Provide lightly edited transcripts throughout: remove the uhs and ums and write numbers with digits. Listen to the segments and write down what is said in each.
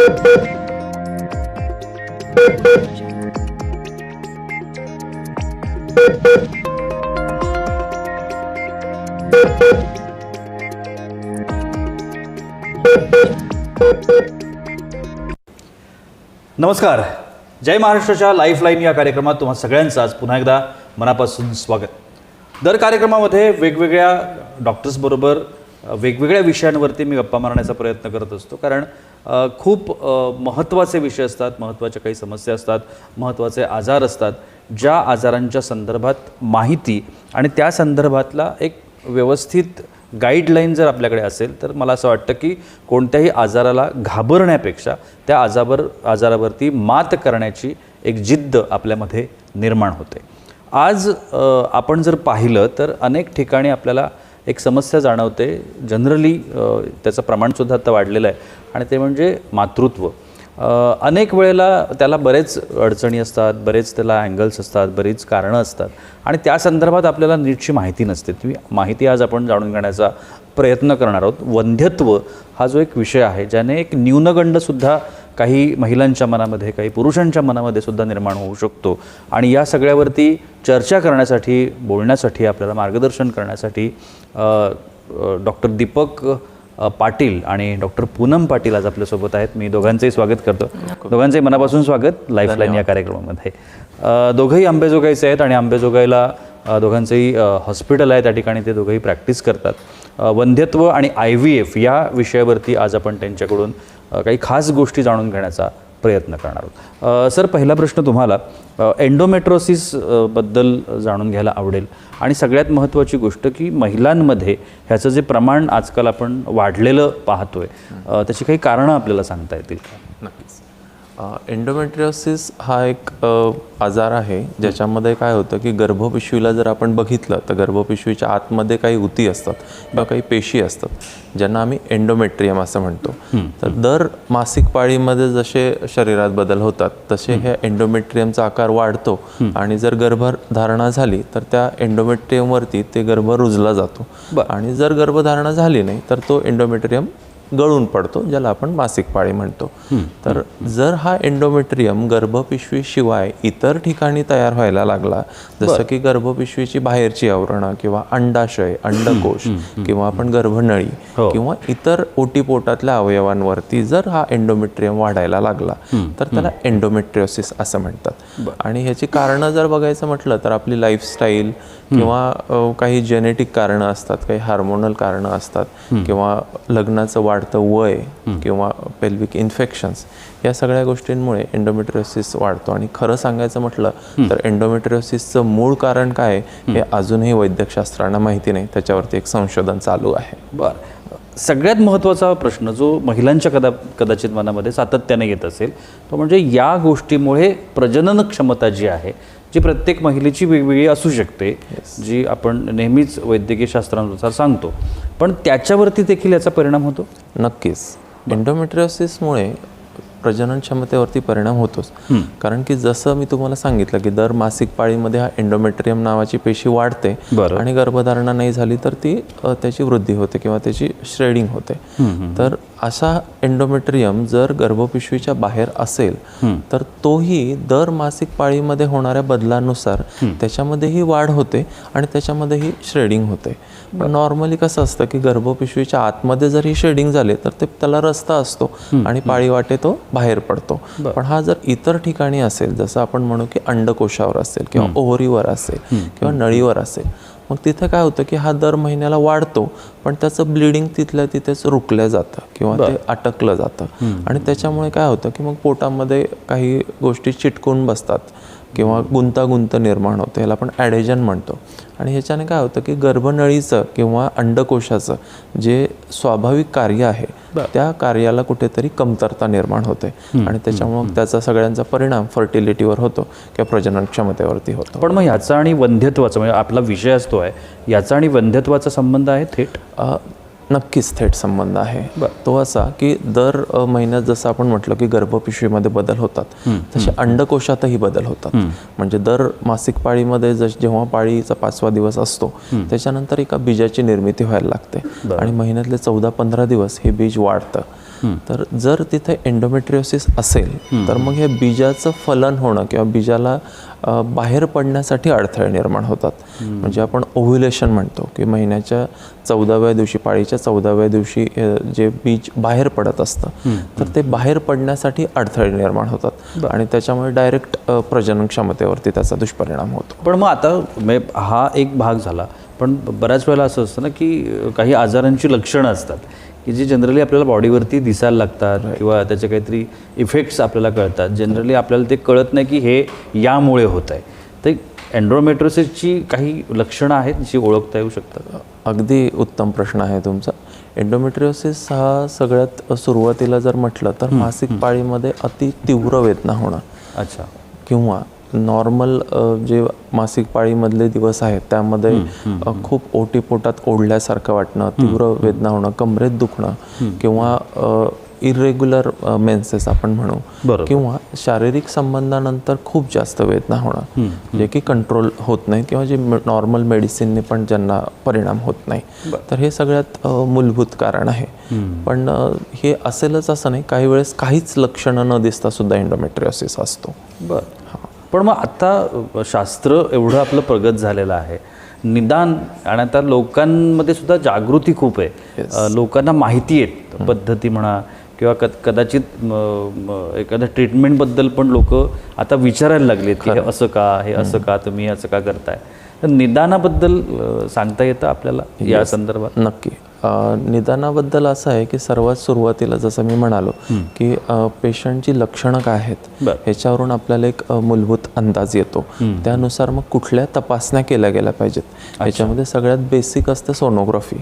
नमस्कार. जय महाराष्ट्राच्या लाईफलाईन या कार्यक्रमात तुम्हा सगळ्यांचं आज पुन्हा एकदा मनापासून स्वागत. दर कार्यक्रमामध्ये वेगवेगळ्या डॉक्टर्सबरोबर वेगवेगळ्या विषयांवरती मी गप्पा मारण्याचा प्रयत्न करत असतो, कारण खूप महत्त्वाचे विषय असतात, महत्त्वाच्या काही समस्या असतात, महत्त्वाचे आजार असतात, ज्या आजारांच्या संदर्भात माहिती आणि त्या संदर्भातला एक व्यवस्थित गाईडलाईन जर आपल्याकडे असेल तर मला असं वाटतं की कोणत्याही आजाराला घाबरण्यापेक्षा त्या आजारावरती मात करण्याची एक जिद्द आपल्यामध्ये निर्माण होते. आज आपण जर पाहिलं तर अनेक ठिकाणी आपल्याला एक समस्या जाणवते. जनरली त्याचं प्रमाणसुद्धा आता वाढलेलं आहे आणि ते म्हणजे मातृत्व. अनेक वेळेला त्याला बरेच अडचणी असतात, बरेच त्याला अँगल्स असतात, बरीच कारणं असतात आणि त्या संदर्भात आपल्याला नीटची माहिती नसते. ती माहिती आज आपण जाणून घेण्याचा प्रयत्न करणार आहोत. वंध्यत्व हा जो एक विषय आहे ज्याने एक न्यूनगंडसुद्धा काही महिलांच्या मनामध्ये, काही पुरुषांच्या मनामध्ये सुद्धा निर्माण होऊ शकतो आणि या सगळ्यावरती चर्चा करण्यासाठी, बोलण्यासाठी, आपल्याला मार्गदर्शन करण्यासाठी डॉक्टर दीपक पाटील आणि डॉक्टर पूनम पाटील आज आपल्यासोबत आहेत. मी दोघांचंही स्वागत करतो. दोघांचंही मनापासून स्वागत लाईफलाईन या कार्यक्रमामध्ये. दोघंही अंबेजोगाईचे आहेत आणि अंबेजोगाईला दोघांचंही हॉस्पिटल आहे, त्या ठिकाणी ते दोघंही प्रॅक्टिस करतात. वंध्यत्व आणि IVF या विषयावरती आज आपण त्यांच्याकडून काही खास गोष्टी जाणून घेण्याचा प्रयत्न करणार आहोत. सर, पहिला प्रश्न तुम्हाला एंडोमेट्रोसिस बद्दल जाणून घ्यायला आवडेल आणि सगळ्यात महत्त्वाची गोष्ट की महिलांमध्ये ह्याचं जे प्रमाण आजकाल आपण वाढलेलं पाहतोय त्याची काही कारणं आपल्याला सांगता येतील का? नक्कीच. एंडोमेट्रियोसिस हा एक आजार आहे ज्याच्यामध्ये काय होतं की गर्भपिशवीला जर आपण बघितलं तर गर्भपिशवीच्या आतमध्ये काही उती असतात किंवा काही पेशी असतात ज्यांना आम्ही एंडोमेट्रियम असं म्हणतो. तर दर मासिक पाळीमध्ये जसे शरीरात बदल होतात तसे हे एंडोमेट्रियमचा आकार वाढतो आणि जर गर्भधारणा झाली तर त्या एंडोमेट्रियमवरती ते गर्भ रुजला जातो आणि जर गर्भधारणा झाली नाही तर तो एंडोमेट्रियम गळून पडतो, ज्याला आपण मासिक पाळी म्हणतो. तर जर हा एंडोमेट्रियम गर्भपिशवीशिवाय इतर ठिकाणी तयार व्हायला लागला, जसं की गर्भपिशवीची बाहेरची आवरणं किंवा अंडाशय, अंडकोश किंवा आपण गर्भनळी किंवा इतर ओटीपोटातल्या अवयवांवरती जर हा एंडोमेट्रियम वाढायला लागला तर त्याला एंडोमेट्रियोसिस असं म्हणतात. आणि ह्याची कारणं जर बघायचं म्हटलं तर आपली लाईफस्टाईल किंवा काही जेनेटिक कारणं असतात, काही हार्मोनल कारणं असतात किंवा लग्नाचं वाढतं वय किंवा पेल्विक इन्फेक्शन्स, या सगळ्या गोष्टींमुळे एंडोमेट्रियोसिस वाढतो. आणि खरं सांगायचं म्हटलं तर एंडोमेट्रियोसिसचं मूळ कारण काय हे अजूनही वैद्यकशास्त्रांना माहिती नाही. त्याच्यावरती एक संशोधन चालू आहे. बरं, सगळ्यात महत्त्वाचा प्रश्न जो महिलांच्या कदाचित मनामध्ये सातत्याने येत असेल तो म्हणजे या गोष्टीमुळे प्रजनन क्षमता जी आहे, जी प्रत्येक महिलेची वेगवेगळी असू शकते, जी आपण नेहमीच वैद्यकीय शास्त्रानुसार सांगतो, पण त्याच्यावरती देखील याचा परिणाम होतो. नक्कीच. एंडोमेट्रियोसिसमुळे प्रजनन क्षमतेवरती परिणाम होतोच. कारण की जसं मी तुम्हाला सांगितलं की दर मासिक पाळीमध्ये हा एंडोमेट्रियम नावाची पेशी वाढते आणि गर्भधारणा नाही झाली तर ती त्याची वृद्धी होते किंवा त्याची श्रेडिंग होते. तर असा एंडोमेट्रियम जर गर्भपिशवीच्या बाहेर असेल तर तोही दर मासिक पाळीमध्ये होणाऱ्या बदलांनुसार त्याच्यामध्येही वाढ होते आणि त्याच्यामध्येही श्रेडिंग होते. पण नॉर्मली कसं असतं की गर्भपिशवीच्या आतमध्ये जर ही शेडिंग झाले तर ते त्याला रस्ता असतो आणि पाळी वाटे तो बाहेर पडतो. पण हा जर इतर ठिकाणी असेल, जसं आपण म्हणू की अंडकोशावर असेल किंवा ओव्हरीवर असेल किंवा नळीवर असेल, मग तिथे काय होतं की हा दर महिन्याला वाढतो पण त्याचं ब्लिडिंग तिथल्या तिथेच रुकलं जातं किंवा ते अटकलं जातं आणि त्याच्यामुळे काय होतं की मग पोटामध्ये काही गोष्टी चिटकून बसतात किंवा गुंतागुंत निर्माण होते. याला आपण ॲडेजन म्हणतो. आणि ह्याच्याने काय होतं की गर्भनळीचं किंवा अंडकोशाचं जे स्वाभाविक कार्य आहे त्या कार्याला कुठेतरी कमतरता निर्माण होते आणि त्याच्यामुळे त्याचा सगळ्यांचा परिणाम फर्टिलिटीवर होतो किंवा प्रजनन क्षमतेवरती होतो. पण मग याचा आणि वंध्यत्वाचा, म्हणजे आपला विषय असतो आहे, याचा आणि वंध्यत्वाचा संबंध आहे थेट? नक्कीच थेट संबंध आहे. तो असा की दर महिन्यात जसं आपण म्हटलं की गर्भपिशवीमध्ये बदल होतात तसे अंडकोशातही बदल होतात. म्हणजे दर मासिक पाळीमध्ये जेव्हा पाळीचा 5वा दिवस असतो त्याच्यानंतर एका बीजाची निर्मिती व्हायला लागते आणि महिन्यातले 14-15 दिवस हे बीज वाढतं तर जर तिथे एंडोमेट्रियोसिस असेल तर मग हे बीजाचं फलन होणं किंवा बीजाला बाहेर पडण्यासाठी अडथळे निर्माण होतात. म्हणजे आपण ओव्ह्युलेशन म्हणतो की महिन्याच्या 14व्या दिवशी, पाळीच्या 14व्या दिवशी जे बीज बाहेर पडत असतं तर ते बाहेर पडण्यासाठी अडथळे निर्माण होतात आणि त्याच्यामुळे डायरेक्ट प्रजनन क्षमतेवरती त्याचा दुष्परिणाम होतो. पण मग आता हा एक भाग झाला, पण बऱ्याच वेळेला असं असतं ना की काही आजारांची लक्षणं असतात की जी जनरली आपल्याला बॉडीवरती दिसायला लागतात किंवा त्याचे काहीतरी इफेक्ट्स आपल्याला कळतात. जनरली आपल्याला ते कळत नाही की हे यामुळे होत आहे. तर एंडोमेट्रियोसिसची काही लक्षणं आहेत जी ओळखता येऊ शकतात? अगदी उत्तम प्रश्न आहे तुमचा. एंडोमेट्रियोसिस हा सगळ्यात सुरुवातीला जर म्हटलं तर मासिक पाळीमध्ये अति तीव्र वेदना होणं. अच्छा. किंवा नॉर्मल जे मासिक पाळीमधले दिवस आहेत त्यामध्ये खूप ओटीपोटात ओढल्यासारखं वाटणं, तीव्र वेदना होणं, कमरेत दुखणं किंवा इरेग्युलर मेन्सेस आपण म्हणू किंवा शारीरिक संबंधानंतर खूप जास्त वेदना होणं जे की कंट्रोल होत नाही किंवा जे नॉर्मल मेडिसिनने पण ज्यांना परिणाम होत नाही. तर हे सगळ्यात मूलभूत कारण आहे. पण हे असेलच असं नाही, काही वेळेस काहीच लक्षणं न दिसता सुद्धा एंडोमेट्रियोसिस असतो. बरं. पण मग आता शास्त्र एवढं आपलं प्रगत झालेलं आहे, निदान, आणि आता लोकांमध्ये सुद्धा जागृती खूप आहे. लोकांना माहिती आहे पद्धती म्हणा किंवा कदाचित एखाद्या ट्रीटमेंटबद्दल पण लोक आता विचारायला लागलेत की हे असं का, हे असं का, तुम्ही असं का करताय. तर निदानाबद्दल सांगता येतं आपल्याला या संदर्भात? नक्की. निदानाबद्दल असं आहे की सर्वात सुरुवातीला जसं मी म्हणालो की पेशंटची लक्षणं काय आहेत ह्याच्यावरून आपल्याला एक मूलभूत अंदाज येतो. त्यानुसार मग कुठल्या तपासण्या केल्या गेल्या पाहिजेत. ह्याच्यामध्ये सगळ्यात बेसिक असतं सोनोग्राफी.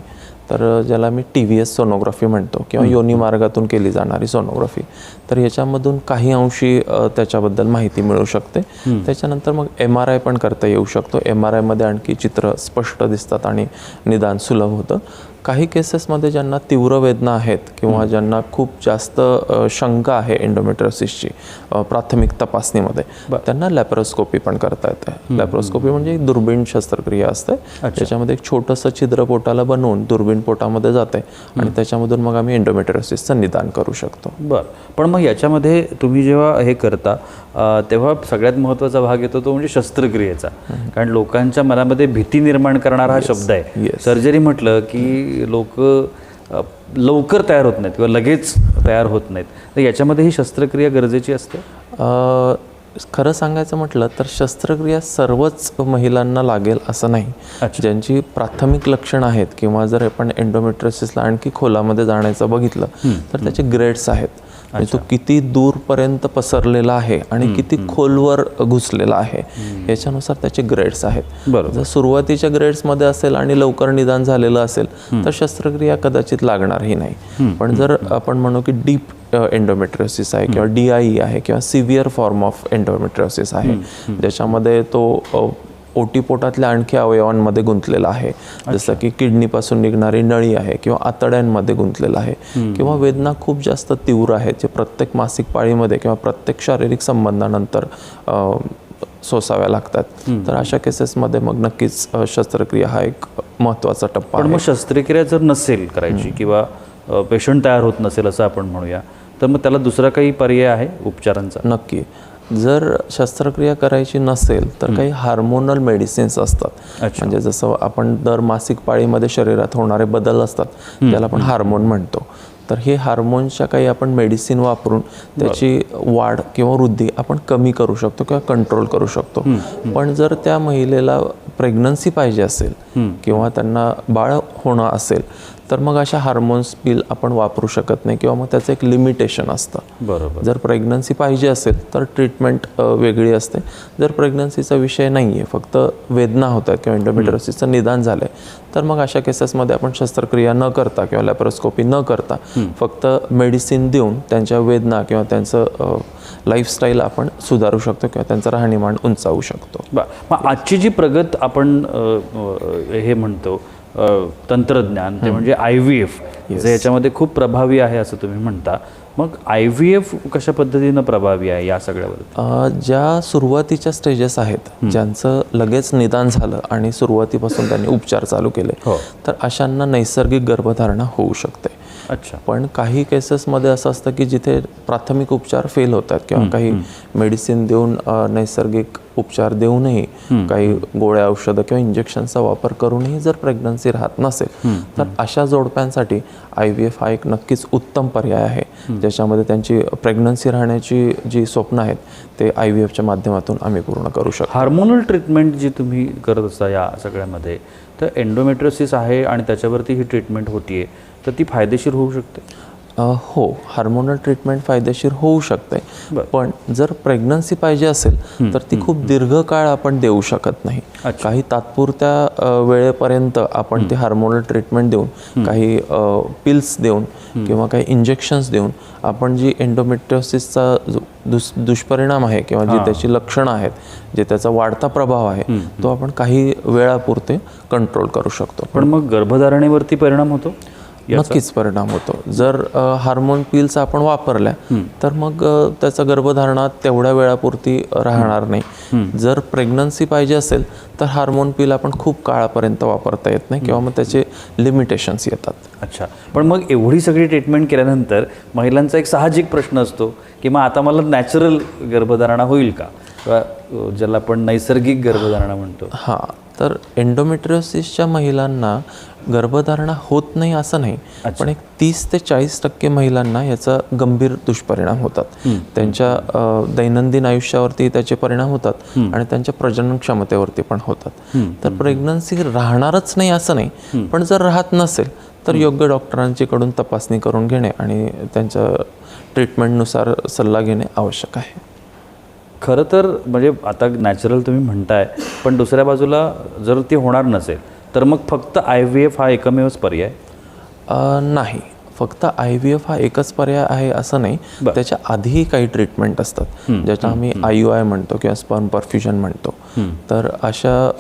तर ज्याला मी TVS सोनोग्राफी म्हणतो किंवा योनी मार्गातून केली जाणारी सोनोग्राफी. तर याच्यामधून काही अंशी त्याच्याबद्दल माहिती मिळू शकते. त्याच्यानंतर मग MRI पण करता येऊ शकतो. MRIमध्ये आणखी चित्र स्पष्ट दिसतात आणि निदान सुलभ होतं. काही केसेसमध्ये ज्यांना तीव्र वेदना आहेत किंवा ज्यांना खूप जास्त शंका आहे एंडोमेट्रियोसिसची प्राथमिक तपासणीमध्ये, त्यांना लॅप्रोस्कोपी पण करता येते. लॅप्रोस्कोपी म्हणजे एक दुर्बीण शस्त्रक्रिया असते. त्याच्यामध्ये एक छोटंसं छिद्र पोटाला बनवून दुर्बीण पोटामध्ये जाते आणि त्याच्यामधून मग आम्ही एंडोमेट्रियोसिसचं निदान करू शकतो. बरं. पण मग याच्यामध्ये तुम्ही जेव्हा हे करता तेव्हा सगळ्यात महत्त्वाचा भाग येतो तो म्हणजे शस्त्रक्रियेचा. कारण लोकांच्या मनामध्ये भीती निर्माण करणारा हा शब्द आहे. सर्जरी म्हटलं की लोक लवकर तयार होत नाहीत किंवा लगेच तयार होत नाहीत. तर याच्यामध्ये ही शस्त्रक्रिया गरजेची असते? खरं सांगायचं म्हटलं तर शस्त्रक्रिया सर्वच महिलांना लागेल असं नाही. ज्यांची प्राथमिक लक्षणं आहेत किंवा जर आपण एंडोमेट्रियोसिसला आणखी खोलामध्ये जाण्याचं बघितलं तर त्याचे ग्रेड्स आहेत. तो किती दूरपर्यंत पसरलेला आहे आणि किती खोलवर घुसलेला आहे याच्यानुसार त्याचे ग्रेड्स आहेत. जर सुरुवातीच्या ग्रेड्समध्ये असेल आणि लवकर निदान झालेलं असेल तर शस्त्रक्रिया कदाचित लागणारही नाही. पण जर आपण म्हणू की डीप एंडोमेट्रियोसिस आहे किंवा DIE आहे किंवा सिव्हिअर फॉर्म ऑफ एंडोमेट्रियोसिस आहे ज्याच्यामध्ये तो ओटीपोटातल्या आणखी अवयवांमध्ये गुंतलेला आहे, जसं की किडनीपासून निघणारी नळी आहे किंवा आतड्यांमध्ये गुंतलेला आहे किंवा वेदना खूप जास्त तीव्र आहेत जे प्रत्येक मासिक पाळीमध्ये किंवा प्रत्येक शारीरिक संबंधानंतर सोसाव्या लागतात. तर अशा केसेसमध्ये मग नक्कीच शस्त्रक्रिया हा एक महत्त्वाचा टप्पा आहे. पण मग शस्त्रक्रिया जर नसेल करायची किंवा पेशंट तयार होत नसेल असं आपण म्हणूया, तर मग त्याला दुसरा काही पर्याय आहे उपचारांचा? नक्की. जर शस्त्रक्रिया करायची नसेल तर काही हार्मोनल मेडिसिन्स असतात. म्हणजे जसं आपण दर मासिक पाळीमध्ये शरीरात होणारे बदल असतात ज्याला आपण हार्मोन म्हणतो. तर हे हार्मोन्सच्या काही आपण मेडिसिन वापरून त्याची वाढ किंवा वृद्धी आपण कमी करू शकतो किंवा कंट्रोल करू शकतो. पण जर त्या महिलेला प्रेग्नन्सी पाहिजे असेल किंवा त्यांना बाळ होणं असेल तर मग अशा हार्मोन्स पिल आपण वापरू शकत नाही किंवा मग त्याचं एक लिमिटेशन असतं. बरोबर. जर प्रेग्नन्सी पाहिजे असेल तर ट्रीटमेंट वेगळी असते. जर प्रेग्नन्सीचा विषय नाही आहे, फक्त वेदना होतात किंवा एंडोमेट्रियोसिसचं निदान झालं आहे तर मग अशा केसेसमध्ये आपण शस्त्रक्रिया न करता किंवा लॅप्रोस्कोपी न करता फक्त मेडिसिन देऊन त्यांच्या वेदना किंवा त्यांचं लाईफस्टाईल आपण सुधारू शकतो किंवा त्यांचं राहणीमान उंचावू शकतो. मग आजची जी प्रगत आपण हे म्हणतो तंत्रज्ञान ते म्हणजे IVF जे याच्यामध्ये खूप प्रभावी आहे असं तुम्ही म्हणता, मग IVF कशा पद्धतीनं प्रभावी आहे या सगळ्यावर? ज्या सुरुवातीच्या स्टेजेस आहेत ज्यांचं लगेच निदान झालं आणि सुरुवातीपासून त्यांनी उपचार चालू केले तर अशांना नैसर्गिक गर्भधारणा होऊ शकते. अच्छा. पण काही केसेसमध्ये असं असतं की जिथे प्राथमिक उपचार फेल होतात किंवा काही मेडिसिन देऊन नैसर्गिक उपचार देऊनही काही गोळ्या औषधं किंवा इंजेक्शनचा वापर करूनही जर प्रेग्नन्सी राहत नसेल तर अशा जोडप्यांसाठी IVF हा एक नक्कीच उत्तम पर्याय आहे, ज्याच्यामध्ये त्यांची प्रेग्नन्सी राहण्याची जी स्वप्न आहेत ते IVFच्या माध्यमातून आम्ही पूर्ण करू शकतो. हार्मोनल ट्रीटमेंट जी तुम्ही करत असता या सगळ्यामध्ये, तर एंडोमेट्रियोसिस आहे आणि त्याच्यावरती ही ट्रीटमेंट होतीये, तर ती फायदेशीर होऊ शकते? हो, हार्मोनल ट्रीटमेंट फायदेशीर होऊ शकते, बरं. पण जर प्रेग्नन्सी पाहिजे असेल तर ती खूप दीर्घकाळ आपण देऊ शकत नाही. काही तात्पुरत्या वेळेपर्यंत आपण ती हार्मोनल ट्रीटमेंट देऊन, काही पिल्स देऊन किंवा काही इंजेक्शन्स देऊन आपण जी एंडोमेट्रियोसिसचा दुष्परिणाम आहे किंवा जी त्याची लक्षणं आहेत, जे त्याचा वाढता प्रभाव आहे तो आपण काही वेळापुरते कंट्रोल करू शकतो. पण मग गर्भधारणेवरती परिणाम होतो? नक्कीच परिणाम होतो. जर हार्मोन पिल्स आपण वापरल्या तर मग त्याचा गर्भधारणा तेवढ्या वेळापुरती राहणार नाही. जर प्रेग्नन्सी पाहिजे असेल तर हार्मोन पिल आपण खूप काळापर्यंत वापरता येत नाही किंवा मग त्याचे लिमिटेशन्स येतात. अच्छा. पण मग एवढी सगळी ट्रीटमेंट केल्यानंतर महिलांचा एक साहजिक प्रश्न असतो की मग आता मला नॅचरल गर्भधारणा होईल का, किंवा ज्याला आपण नैसर्गिक गर्भधारणा म्हणतो? हां, तर एंडोमेट्रियोसिसच्या महिलांना गर्भधारणा होत नाही असं नाही, पण एक 30 ते 40% महिलांना याचा गंभीर दुष्परिणाम होतात. त्यांच्या दैनंदिन आयुष्यावरती त्याचे परिणाम होतात आणि त्यांच्या प्रजनन क्षमतेवरती पण होतात. तर प्रेग्नन्सी राहणारच नाही असं नाही, पण जर राहत नसेल तर योग्य डॉक्टरांच्याकडून तपासणी करून घेणे आणि त्यांच्या ट्रीटमेंटनुसार सल्ला घेणे आवश्यक आहे. खरं तर म्हणजे आता नॅचरल तुम्ही म्हणताय, पण दुसऱ्या बाजूला जर ती होणार नसेल तर मग फक्त IVF हा एकमेवच पर्याय? नाही, फक्त IVF हा एकच पर्याय आहे असं नाही. त्याच्या आधीही काही ट्रीटमेंट असतात ज्याच्या आम्ही IUI म्हणतो किंवा स्पर्म परफ्युजन म्हणतो. तर अशा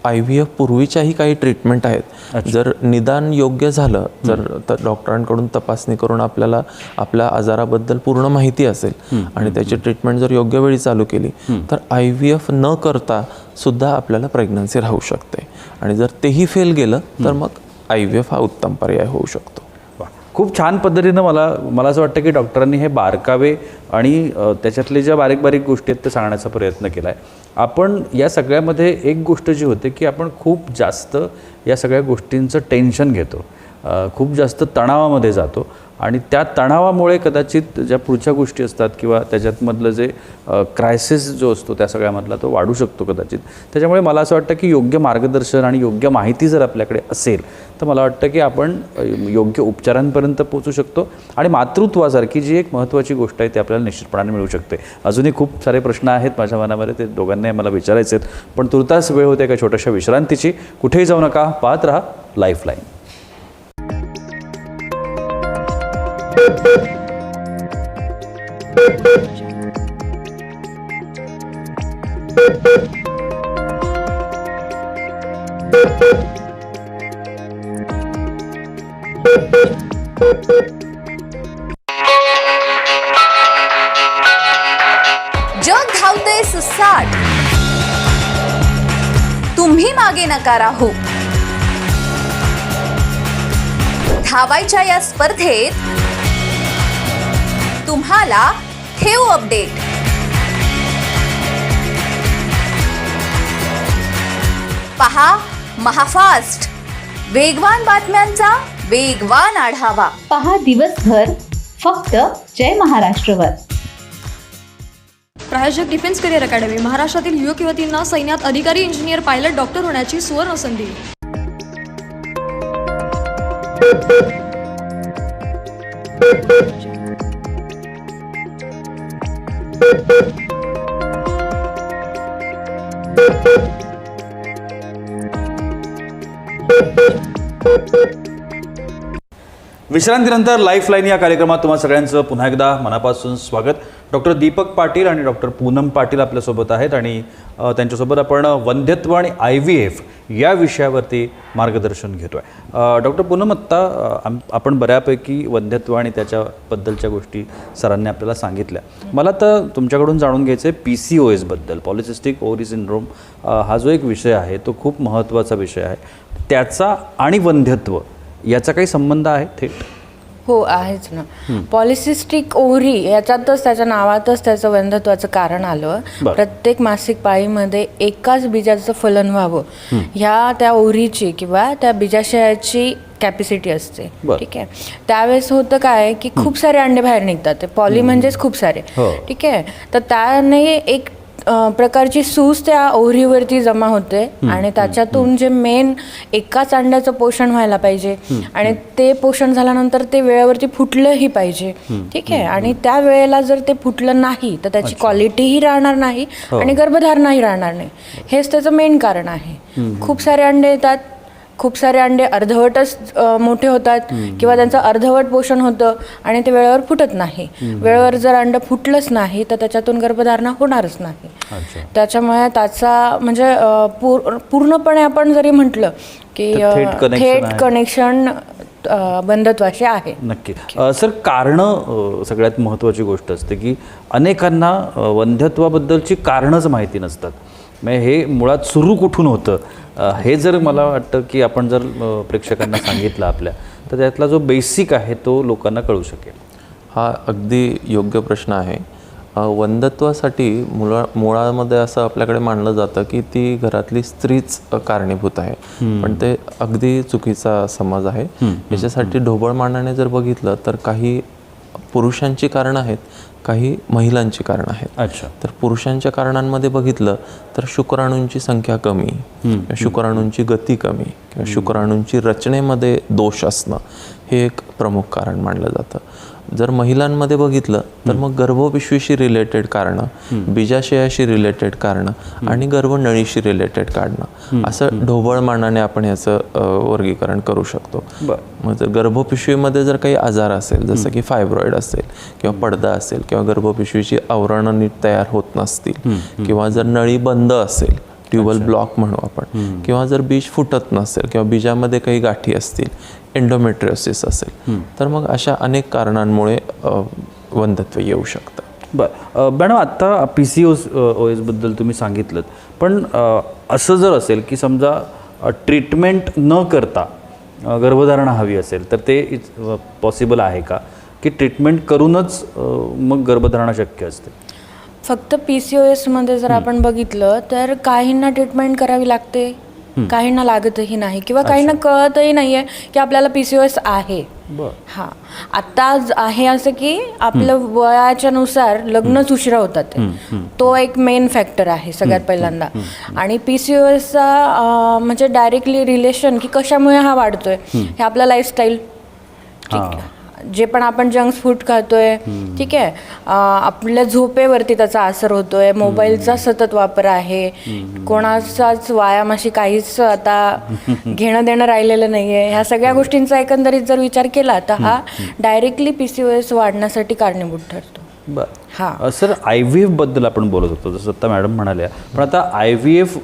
IVF पूर्वीच्याही काही ट्रीटमेंट आहेत. जर निदान योग्य झालं, जर डॉक्टरांकडून तपासणी करून आपल्याला आपल्या आजाराबद्दल पूर्ण माहिती असेल आणि त्याची ट्रीटमेंट जर योग्य वेळी चालू केली तर IVF न करता सुद्धा आपल्याला प्रेग्नन्सी राहू शकते. आणि जर तेही फेल गेलं तर मग IVF हा उत्तम पर्याय होऊ शकतो. खूप छान पद्धतीनं मला असं वाटतं की डॉक्टरांनी हे बारकावे आणि त्याच्यातले ज्या बारीक बारीक गोष्टी आहेत ते सांगण्याचा प्रयत्न केला आहे. आपण या सगळ्यामध्ये एक गोष्ट जी होते की आपण खूप जास्त या सगळ्या गोष्टींचं टेन्शन घेतो, खूप जास्त तणावामध्ये जातो आणि त्या तणावामुळे कदाचित ज्या पुढच्या गोष्टी असतात किंवा त्याच्यातमधलं जे क्रायसिस जो असतो त्या सगळ्यामधला तो वाढू शकतो कदाचित. त्याच्यामुळे मला असं वाटतं की योग्य मार्गदर्शन आणि योग्य माहिती जर आपल्याकडे असेल तर मला वाटतं की आपण योग्य उपचारांपर्यंत पोहोचू शकतो आणि मातृत्वासारखी जी एक महत्त्वाची गोष्ट आहे ती आपल्याला निश्चितपणाने मिळू शकते. अजूनही खूप सारे प्रश्न आहेत माझ्या मनामध्ये, ते दोघांनाही मला विचारायचे आहेत, पण तुर्तास वेळ होते एका छोट्याशा विश्रांतीची. कुठेही जाऊ नका, पाहत राहा लाईफलाईन. जग धावते सुसाट, तुम्ही मागे नका राहू. धावायच्या या स्पर्धेत तुम्हाला ठेवू अपडेट. पहा महाफास्ट, वेगवान बातम्यांचा वेगवान आढावा. पहा दिवसभर फक्त जय महाराष्ट्रवर. प्रायोजक डिफेन्स करिअर अकॅडमी, महाराष्ट्रातील युवक युवतींना सैन्यात अधिकारी, इंजिनियर, पायलट, डॉक्टर होण्याची सुवर्ण संधी. विश्रांतीनंतर लाईफलाईन या कार्यक्रमात तुम्हा सगळ्यांचं पुन्हा एकदा मनापासून स्वागत. डॉक्टर दीपक पाटील आणि डॉक्टर पूनम पाटील आपल्यासोबत आहेत आणि त्यांच्यासोबत आपण वंध्यत्व आणि IVF या विषयावरती मार्गदर्शन घेतो आहे. डॉक्टर पूनम, आत्ता आपण बऱ्यापैकी वंध्यत्व आणि त्याच्याबद्दलच्या गोष्टी सरांनी आपल्याला सांगितल्या. मला तर तुमच्याकडून जाणून घ्यायचं आहे PCOS बद्दल, पॉलिसिस्टिक ओव्हरी सिंड्रोम. हा जो एक विषय आहे तो खूप महत्त्वाचा विषय आहे. त्याचा आणि वंध्यत्व याचा काही संबंध आहे थेट? हो आहेच ना. पॉलिसिस्टिक ओव्हरी याच्यातच त्याच्या नावातच त्याचं वंध्यत्वाचं कारण आलं. बरं. प्रत्येक मासिक पाळीमध्ये एकाच बीजाचं फलन व्हावं ह्या त्या ओव्हरीची किंवा त्या बीजाशयाची कॅपॅसिटी असते. बरं. ठीक आहे. त्यावेळेस होतं काय की खूप सारे अंडे बाहेर निघतात. ते पॉली म्हणजेच खूप सारे. हो. ठीक आहे. तर त्याने एक प्रकारची सूज त्या ओव्हरीवरती जमा होते आणि त्याच्यातून जे मेन एकाच अंड्याचं पोषण व्हायला पाहिजे आणि ते पोषण झाल्यानंतर ते वेळेवरती फुटलंही पाहिजे. ठीक आहे. आणि त्या वेळेला जर ते फुटलं नाही तर त्याची क्वालिटीही राहणार नाही आणि गर्भधारणाही राहणार नाही. हेच त्याचं मेन कारण आहे. खूप सारे अंडे येतात, खूप सारे अंडे अर्धवटच मोठे होतात किंवा त्यांचं अर्धवट पोषण होतं आणि ते वेळेवर फुटत नाही. वेळेवर जर अंड फुटलंच नाही तर त्याच्यातून गर्भधारणा होणारच नाही. त्याच्यामुळे त्याचा म्हणजे पूर्णपणे आपण जरी म्हटलं की थेट कनेक्शन बंधत्वाशी आहे. नक्की. सर, कारणं सगळ्यात महत्त्वाची गोष्ट असते की अनेकांना वंध्यत्वाबद्दलची कारणंच माहिती नसतात. म्हणजे हे मुळात सुरू कुठून होतं हे जर मला वाटतं की आपण जर प्रेक्षकांना सांगितलं आपल्या, तर त्यातला जो बेसिक आहे तो लोकांना कळू शकेल. हा अगदी योग्य प्रश्न आहे. वंध्यत्वासाठी मुळामध्ये असं आपल्याकडे मानलं जातं की ती घरातली स्त्रीच कारणीभूत आहे, पण ते अगदी चुकीचा समज आहे. याच्यासाठी ढोबळ मानाने जर बघितलं तर काही पुरुषांची कारणं आहेत, काही महिलांची कारणं आहेत. अच्छा. तर पुरुषांच्या कारणांमध्ये बघितलं तर शुक्राणूंची संख्या कमी, शुक्राणूंची गती कमी किंवा शुक्राणूंची रचनेमध्ये दोष असणं हे एक प्रमुख कारण मानलं जातं. जर महिलांमध्ये बघितलं तर मग गर्भपिशवीशी रिलेटेड कारणं, बीजाशयाशी रिलेटेड कारणं आणि गर्भनळीशी रिलेटेड कारणं असं ढोबळ मानाने आपण याचं वर्गीकरण करू शकतो. मग जर गर्भपिशवीमध्ये जर काही आजार असेल, जसं की फायब्रॉइड असेल किंवा पडदा असेल किंवा गर्भपिशवीची आवरणं नीट तयार होत नसतील किंवा जर नळी बंद असेल, ट्युबल ब्लॉक म्हणू आपण, किंवा जर बीज फुटत नसेल किंवा बीजामध्ये काही गाठी असतील, एंडोमेट्रियोसिस असेल, तर मग अशा अनेक कारणांमुळे वंध्यत्व येऊ शकतं. बरं मॅडम, आत्ता PCOS बद्दल तुम्ही सांगितलं, पण असं जर असेल की समजा ट्रीटमेंट न करता गर्भधारणा हवी असेल तर ते पॉसिबल आहे का, की ट्रीटमेंट करूनच मग गर्भधारणा शक्य असते? फक्त PCOS मध्ये जर आपण बघितलं तर काहींना ट्रीटमेंट करावी लागते, काहींना लागतही नाही किंवा काहींना कळतही नाही आहे की आपल्याला PCOS आहे. हां, आता आहे असं की आपलं वयाच्या नुसार लग्नच उशिरा होतात. तो एक मेन फॅक्टर आहे सगळ्यात पहिल्यांदा. आणि PCOSचा म्हणजे डायरेक्टली रिलेशन की कशामुळे हा वाढतोय हे आपलं लाईफस्टाईल, ठीक आहे, जे पण आपण जंक फूड खातोय, ठीक आहे, आपल्या झोपेवरती त्याचा असर होतोय, मोबाईलचा सतत वापर आहे, कोणाचाच व्यायामाशी काहीच आता घेणं देणं राहिलेलं नाही आहे. ह्या सगळ्या गोष्टींचा एकंदरीत जर विचार केला तर हा डायरेक्टली PCOS वाढण्यासाठी कारणीभूत ठरतो. बरं. सर, IVF बद्दल आपण बोलत होतो, जसं आता मॅडम म्हणाल्या, पण आता IVF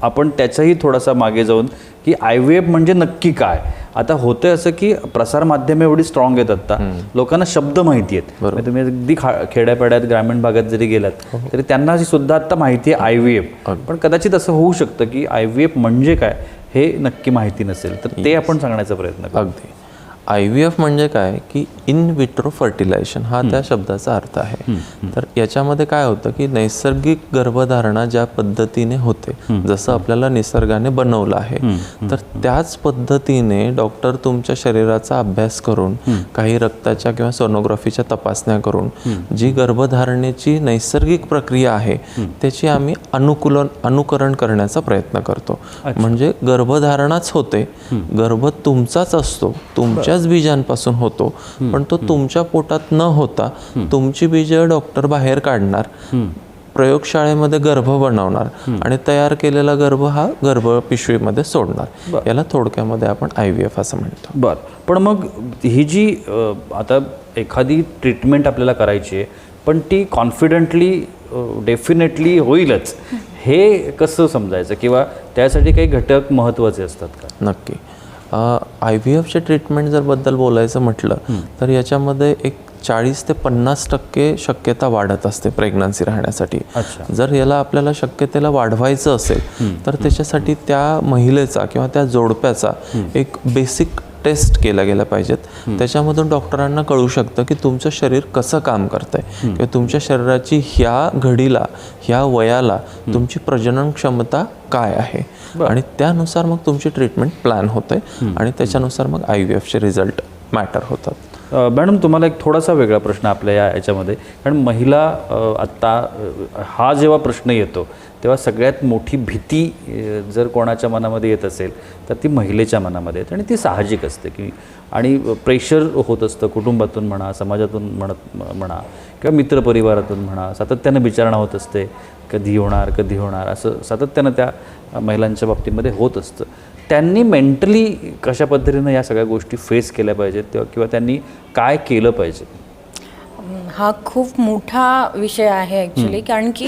आपण त्याच्याही थोडासा मागे जाऊन की IVF म्हणजे नक्की काय. आता होतंय असं की प्रसारमाध्यमं एवढी स्ट्रॉंग आहेत आता, लोकांना शब्द माहिती आहेत. तुम्ही अगदी खेड्यापाड्यात ग्रामीण भागात जरी गेलात तरी त्यांना सुद्धा आता माहिती आहे IVF, पण कदाचित असं होऊ शकतं की IVF म्हणजे काय हे नक्की माहिती नसेल, तर ते आपण सांगण्याचा प्रयत्न करू. अगदी. IVF म्हणजे काय की इन विट्रो फर्टिलायझेशन हा त्या शब्दाचा अर्थ आहे. तर याच्यामध्ये काय होतं की नैसर्गिक गर्भधारणा ज्या पद्धतीने होते, जसं आपल्याला निसर्गाने बनवलं आहे, तर त्याच पद्धतीने डॉक्टर तुमच्या शरीराचा अभ्यास करून, काही रक्ताच्या किंवा सोनोग्राफीच्या तपासण्या करून जी गर्भधारणेची नैसर्गिक प्रक्रिया आहे त्याची आम्ही अनुकरण करण्याचा प्रयत्न करतो. म्हणजे गर्भधारणाच होते, गर्भ तुमचाच असतो, तुमच्याच बीजांपासून होतो, पण तो तुमच्या पोटात न होता तुमची बीज डॉक्टर बाहेर काढणार, प्रयोगशाळेमध्ये गर्भ बनवणार आणि तयार केलेला गर्भ हा गर्भपिशवीमध्ये सोडणार. याला थोडक्यामध्ये आपण IVF असं म्हणतो. बरं, पण मग ही जी आता एखादी ट्रीटमेंट आपल्याला करायची आहे, पण ती कॉन्फिडंटली डेफिनेटली होईलच हे कसं समजायचं, किंवा त्यासाठी काही घटक महत्त्वाचे असतात का? नक्की. IVFचे ट्रीटमेंट जर बद्दल बोलायचं म्हटलं तर याच्यामध्ये एक 40 ते 50% शक्यता वाढत असते प्रेग्नन्सी राहण्यासाठी. जर याला आपल्याला शक्यतेला वाढवायचं असेल तर त्याच्यासाठी त्या महिलेचा किंवा त्या जोडप्याचा एक बेसिक टेस्ट केल्या गेल्या पाहिजेत. त्याच्यामधून डॉक्टरांना कळू शकतं की तुमचं शरीर कसं काम करतं आहे किंवा तुमच्या शरीराची ह्या घडीला ह्या वयाला तुमची प्रजनन क्षमता काय आहे आणि त्यानुसार मग तुमची ट्रीटमेंट प्लॅन होते आणि त्याच्यानुसार मग IVFचे रिझल्ट मॅटर होतात. मॅडम तुम्हाला एक थोडासा वेगळा प्रश्न आपल्या याच्यामध्ये, कारण महिला आत्ता हा जेव्हा प्रश्न येतो तेव्हा सगळ्यात मोठी भीती जर कोणाच्या मनामध्ये येत असेल तर ती महिलेच्या मनामध्ये येते आणि ती साहजिक असते की आणि प्रेशर होत असतं कुटुंबातून म्हणा, समाजातून म्हणा किंवा मित्रपरिवारातून म्हणा, सातत्यानं विचारणा होत असते कधी होणार असं सातत्यानं त्या महिलांच्या बाबतीमध्ये होत असतं. त्यांनी मेंटली कशा पद्धतीनं या सगळ्या गोष्टी फेस केल्या पाहिजेत किंवा त्यांनी काय केलं पाहिजे? हा खूप मोठा विषय आहे ॲक्च्युली, कारण की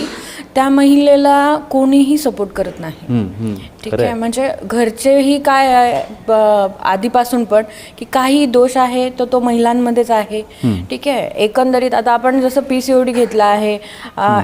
त्या महिलेला कोणीही सपोर्ट करत नाही. ठीक आहे, म्हणजे घरचेही काय आहे आधीपासून पण की काही दोष आहे तो महिलांमध्येच आहे. ठीक आहे, एकंदरीत आता आपण जसं PCOD घेतला आहे,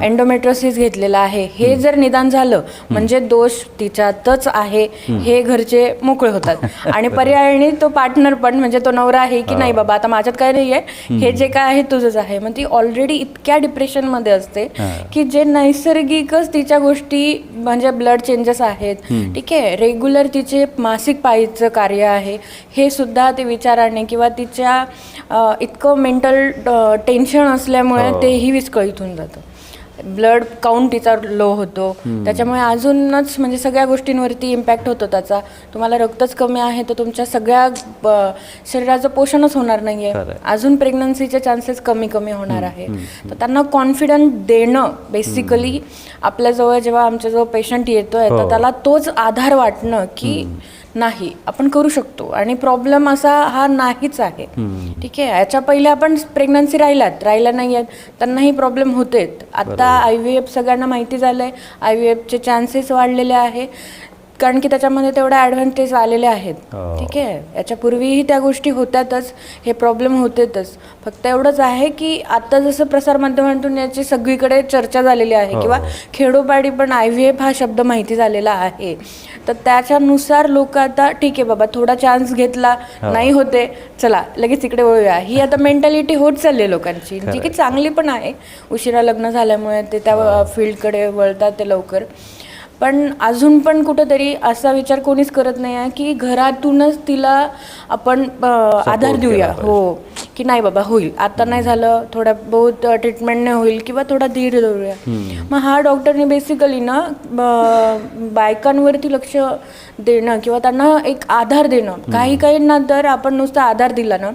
एंडोमेट्रोसिस घेतलेला आहे, हे जर निदान झालं म्हणजे दोष तिच्यातच आहे हे घरचे मोकळे होतात. आणि पर्यायाने तो पार्टनर पण म्हणजे तो नवरा आहे की नाही बाबा आता माझ्यात काय नाही आहे, हे जे काय आहे तुझंच आहे. मग ती ऑलरेडी इतक्या डिप्रेशनमध्ये असते की जे नैसर्गिकच तिच्या गोष्टी म्हणजे ब्लड चेंजेस आहेत, ठीक आहे, रेग्युलर तिचे मासिक पाळीचं कार्य आहे, हे सुद्धा ते विचाराने किंवा तिच्या इतकं मेंटल टेन्शन असल्यामुळे तेही विस्कळीत होऊन जातं. ब्लड काउंट तिचा लो होतो, त्याच्यामुळे अजूनच म्हणजे सगळ्या गोष्टींवरती इम्पॅक्ट होतो त्याचा. तुम्हाला रक्तच कमी आहे तर तुमच्या सगळ्या शरीराचं पोषणच होणार नाही आहे, अजून प्रेग्नन्सीचे चान्सेस कमी होणार आहे. तर त्यांना कॉन्फिडंट देणं बेसिकली आपल्याजवळ जेव्हा आमच्याजवळ पेशंट येतोय तर त्याला तोच आधार वाटणं की नाही आपण करू शकतो आणि प्रॉब्लेम असा हा नाहीच आहे. ठीक आहे, याच्या पहिले आपण प्रेग्नन्सी राहिल्या नाही आहेत त्यांनाही प्रॉब्लेम होतेच. आता IVF सगळ्यांना माहिती झालं आहे, IVFचे चान्सेस वाढलेले आहे कारण की त्याच्यामध्ये तेवढे ॲडव्हान्टेज आलेले आहेत. ठीक आहे, याच्यापूर्वीही त्या गोष्टी होत्यातच, हे प्रॉब्लेम होतेच. फक्त एवढंच आहे की आता जसं प्रसारमाध्यमातून याची सगळीकडे चर्चा झालेली आहे किंवा खेडोपाडी पण IVF हा शब्द माहिती झालेला आहे, तर त्याच्यानुसार लोक आता ठीक आहे बाबा थोडा चान्स घेतला नाही होते चला लगेच इकडे वळूया, ही आता मेंटॅलिटी होत चालली लोकांची, जी की चांगली पण आहे. उशिरा लग्न झाल्यामुळे ते त्या फील्डकडे वळतात ते लवकर. पण अजून पण कुठंतरी असा विचार कोणीच करत नाही आहे की घरातूनच तिला आपण आधार देऊया. हो, की नाही बाबा होईल, आता नाही झालं थोड्या बहुत ट्रीटमेंटने होईल किंवा थोडा धीर धरूया. मग हा डॉक्टरने बेसिकली ना बायकांवरती लक्ष देणं किंवा त्यांना एक आधार देणं. काहींना तर आपण नुसता आधार दिला ना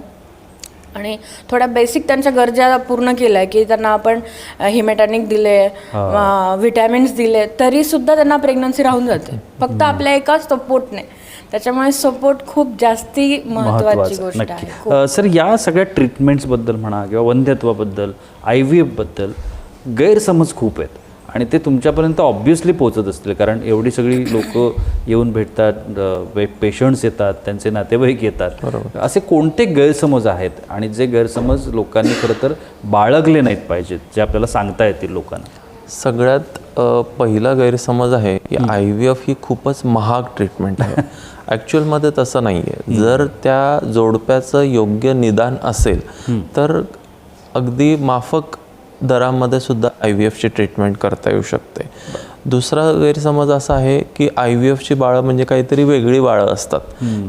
आणि थोड्या बेसिक त्यांच्या गरजा पूर्ण केल्या की त्यांना आपण हिमॅटॉनिक दिले, व्हिटॅमिन्स दिले, तरी सुद्धा त्यांना प्रेग्नन्सी राहून जाते फक्त आपल्या एका सपोर्टने. त्याच्यामुळे सपोर्ट खूप जास्ती महत्त्वाची गोष्ट आहे. सर, या सगळ्या ट्रीटमेंट्सबद्दल म्हणा किंवा वंध्यत्वाबद्दल IVF बद्दल गैरसमज खूप आहेत आणि ते तुमच्यापर्यंत ऑब्व्हियसली पोहोचत असतील कारण एवढी सगळी लोक येऊन भेटतात, पेशंट्स येतात, त्यांचे नातेवाईक येतात. असे कोणते गैरसमज आहेत आणि जे गैरसमज लोकांनी खरं तर बाळगले नाहीत पाहिजेत, जे आपल्याला सांगता येतील लोकांना? सगळ्यात पहिला गैरसमज आहे की IVF ही खूपच महाग ट्रीटमेंट आहे. ॲक्च्युअलमध्ये तसं नाही आहे. जर त्या जोडप्याचं योग्य निदान असेल तर अगदी माफक दरामध्ये सुद्धा IVFची ट्रीटमेंट करता येऊ शकते. दुसरा गैरसमज असा आहे की IVFची बाळं म्हणजे काहीतरी वेगळी बाळं असतात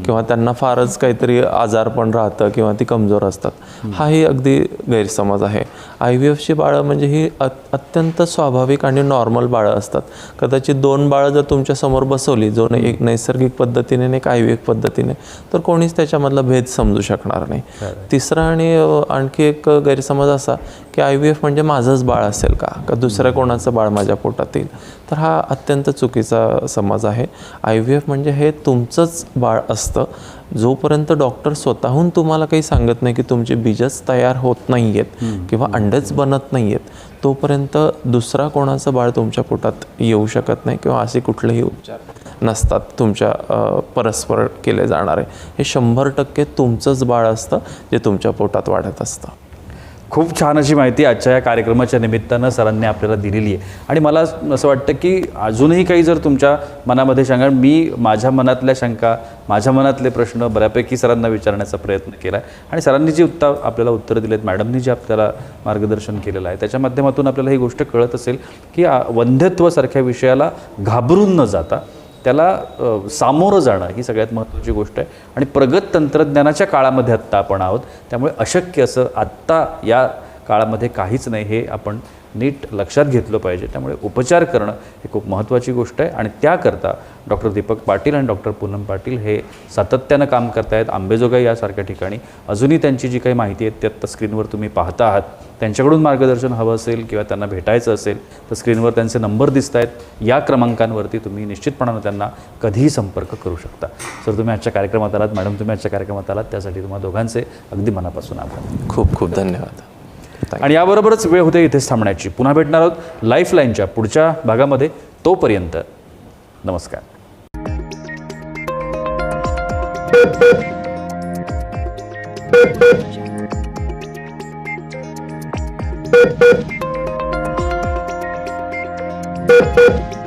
किंवा त्यांना फारच काहीतरी आजारपण राहतं किंवा ती कमजोर असतात. हाही अगदी गैरसमज आहे. IVFची बाळं म्हणजे ही अत्यंत स्वाभाविक आणि नॉर्मल बाळं असतात. कदाचित 2 बाळं जर तुमच्यासमोर बसवली, जो एक नैसर्गिक पद्धतीने आणि एक IVF पद्धतीने, तर कोणीच त्याच्यामधला भेद समजू शकणार नाही. तिसरा आणि आणखी एक गैरसमज असा की IVF म्हणजे माझंच बाळ असेल का दुसऱ्या कोणाचं बाळ माझ्या पोटात येईल, तर हा अत्यंत चुकीचा समज आहे. IVF म्हणजे हे तुमचंच बाळ असतं. जोपर्यंत डॉक्टर स्वतःहून तुम्हाला काही सांगत नाही की तुमचे बीजच तयार होत नाही आहेत किंवा अंडेच बनत नाही आहेत, तोपर्यंत दुसरा कोणाचं बाळ तुमच्या पोटात येऊ शकत नाही किंवा असे कुठलेही उपचार नसतात तुमच्या परस्पर केले जाणारे. हे 100% तुमचंच बाळ असतं जे तुमच्या पोटात वाढत असतं. खूप छान अशी माहिती आजच्या या कार्यक्रमाच्या निमित्तानं सरांनी आपल्याला दिलेली आहे. आणि मला असं वाटतं की अजूनही काही जर तुमच्या मनामध्ये शंका, मी माझ्या मनातल्या शंका, माझ्या मनातले प्रश्न बऱ्यापैकी सरांना विचारण्याचा प्रयत्न केला आहे. आणि सरांनी जी आपल्याला उत्तरं दिलेत, मॅडमनी जे आपल्याला मार्गदर्शन केलेलं आहे, त्याच्या माध्यमातून आपल्याला ही गोष्ट कळत असेल की वंध्यत्वासारख्या विषयाला घाबरून न जाता त्याला सामोरं जाणं ही सगळ्यात महत्त्वाची गोष्ट आहे. आणि प्रगत तंत्रज्ञानाच्या काळामध्ये आत्ता आपण आहोत, त्यामुळे अशक्य असं आत्ता या काळामध्ये काहीच नाही, हे आपण नीट लक्षात घेतलं पाहिजे. त्यामुळे उपचार करणं ही खूप महत्त्वाची गोष्ट आहे. आणि त्याकरता डॉक्टर दीपक पाटील आणि डॉक्टर पूनम पाटील हे सातत्यानं काम करत आहेत अंबेजोगाई यासारख्या ठिकाणी. अजूनही त्यांची जी काही माहिती आहे ती आत्ता स्क्रीनवर तुम्ही पाहता आहात. त्यांच्याकडून मार्गदर्शन हवं असेल किंवा त्यांना भेटायचं असेल तर स्क्रीनवर त्यांचे नंबर दिसत आहेत. या क्रमांकांवरती तुम्ही निश्चितपणानं त्यांना कधीही संपर्क करू शकता. सर, तुम्ही आजच्या कार्यक्रमात आलात, मॅडम तुम्ही आजच्या कार्यक्रमात आलात, त्यासाठी तुम्हाला दोघांचे अगदी मनापासून आभार. खूप खूप धन्यवाद. आणि याबरोबरच वेळ होते इथेच थांबण्याची. पुन्हा भेटणार आहोत लाईफलाईनच्या पुढच्या भागामध्ये. तोपर्यंत नमस्कार. Thank you.